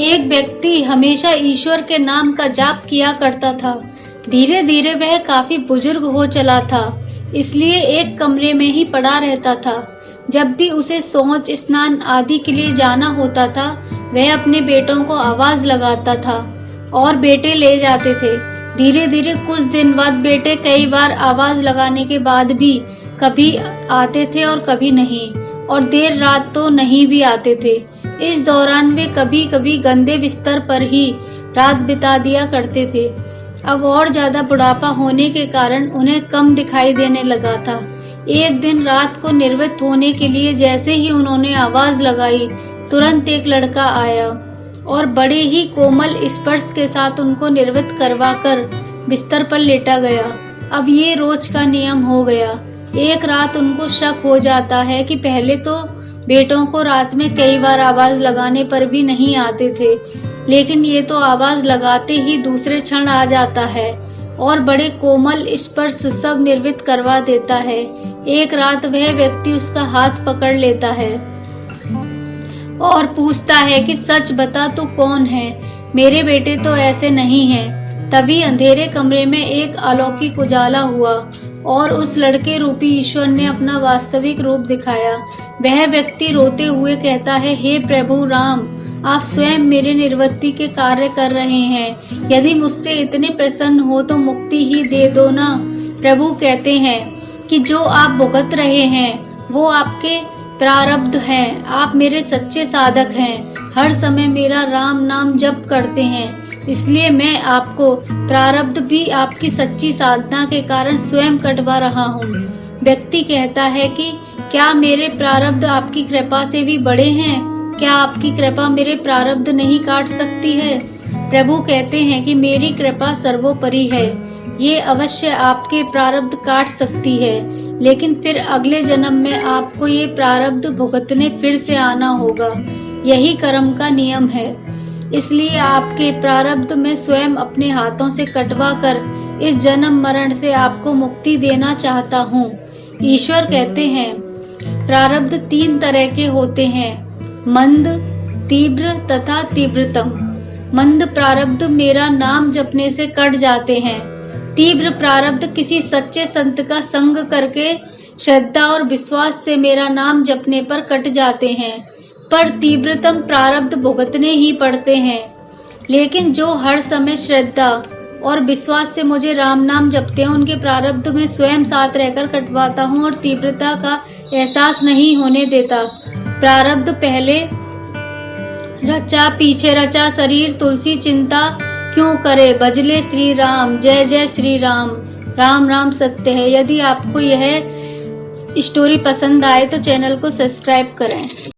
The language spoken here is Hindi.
एक व्यक्ति हमेशा ईश्वर के नाम का जाप किया करता था। धीरे धीरे वह काफी बुजुर्ग हो चला था, इसलिए एक कमरे में ही पड़ा रहता था। जब भी उसे शौच, स्नान आदि के लिए जाना होता था, वह अपने बेटों को आवाज लगाता था और बेटे ले जाते थे। धीरे धीरे कुछ दिन बाद बेटे कई बार आवाज लगाने के बाद भी कभी आते थे और कभी नहीं, और देर रात तो नहीं भी आते थे। इस दौरान वे कभी कभी गंदे बिस्तर पर ही रात बिता दिया करते थे। अब और ज्यादा बुढ़ापा होने के कारण उन्हें कम दिखाई देने लगा था। एक दिन रात को निर्वृत्त होने के लिए जैसे ही उन्होंने आवाज लगाई, तुरंत एक लड़का आया और बड़े ही कोमल स्पर्श के साथ उनको निर्वृत्त करवाकर बिस्तर पर लेटा गया। अब ये रोज का नियम हो गया। एक रात उनको शक हो जाता है कि पहले तो बेटों को रात में कई बार आवाज लगाने पर भी नहीं आते थे, लेकिन ये तो आवाज लगाते ही दूसरे क्षण आ जाता है और बड़े कोमल स्पर्श सब निर्वृत्त करवा देता है। एक रात वह व्यक्ति उसका हाथ पकड़ लेता है और पूछता है कि सच बता, तू कौन है? मेरे बेटे तो ऐसे नहीं हैं। तभी अंधेरे कमरे में एक अलौकिक उजाला हुआ और उस लड़के रूपी ईश्वर ने अपना वास्तविक रूप दिखाया। वह व्यक्ति रोते हुए कहता है, हे प्रभु राम, आप स्वयं मेरे निर्वृत्ति के कार्य कर रहे हैं। यदि मुझसे इतने प्रसन्न हो तो मुक्ति ही दे दो ना। प्रभु कहते हैं कि जो आप भुगत रहे हैं वो आपके प्रारब्ध हैं। आप मेरे सच्चे साधक हैं, हर समय मेरा राम नाम जप करते हैं, इसलिए मैं आपको प्रारब्ध भी आपकी सच्ची साधना के कारण स्वयं कटवा रहा हूँ। व्यक्ति कहता है कि क्या मेरे प्रारब्ध आपकी कृपा से भी बड़े हैं? क्या आपकी कृपा मेरे प्रारब्ध नहीं काट सकती है? प्रभु कहते हैं कि मेरी कृपा सर्वोपरि है, ये अवश्य आपके प्रारब्ध काट सकती है, लेकिन फिर अगले जन्म में आपको ये प्रारब्ध भुगतने फिर से आना होगा। यही कर्म का नियम है। इसलिए आपके प्रारब्ध में स्वयं अपने हाथों से कटवा कर इस जन्म मरण से आपको मुक्ति देना चाहता हूँ। ईश्वर कहते हैं, प्रारब्ध 3 तरह के होते हैं, मंद, तीव्र तथा तीव्रतम। मंद प्रारब्ध मेरा नाम जपने से कट जाते हैं। तीव्र प्रारब्ध किसी सच्चे संत का संग करके श्रद्धा और विश्वास से मेरा नाम जपने पर कट जाते हैं। पर तीव्रतम प्रारब्ध भुगतने ही पड़ते हैं। लेकिन जो हर समय श्रद्धा और विश्वास से मुझे राम नाम जपते हैं, उनके प्रारब्ध में स्वयं साथ रहकर कटवाता हूँ और तीव्रता का एहसास नहीं होने देता। प्रारब्ध पहले रचा पीछे रचा शरीर तुलसी चिंता क्यों करे, भजले श्री राम, जय जय श्री राम, राम राम सत्य है। यदि आपको यह स्टोरी पसंद आए तो चैनल को सब्सक्राइब करें।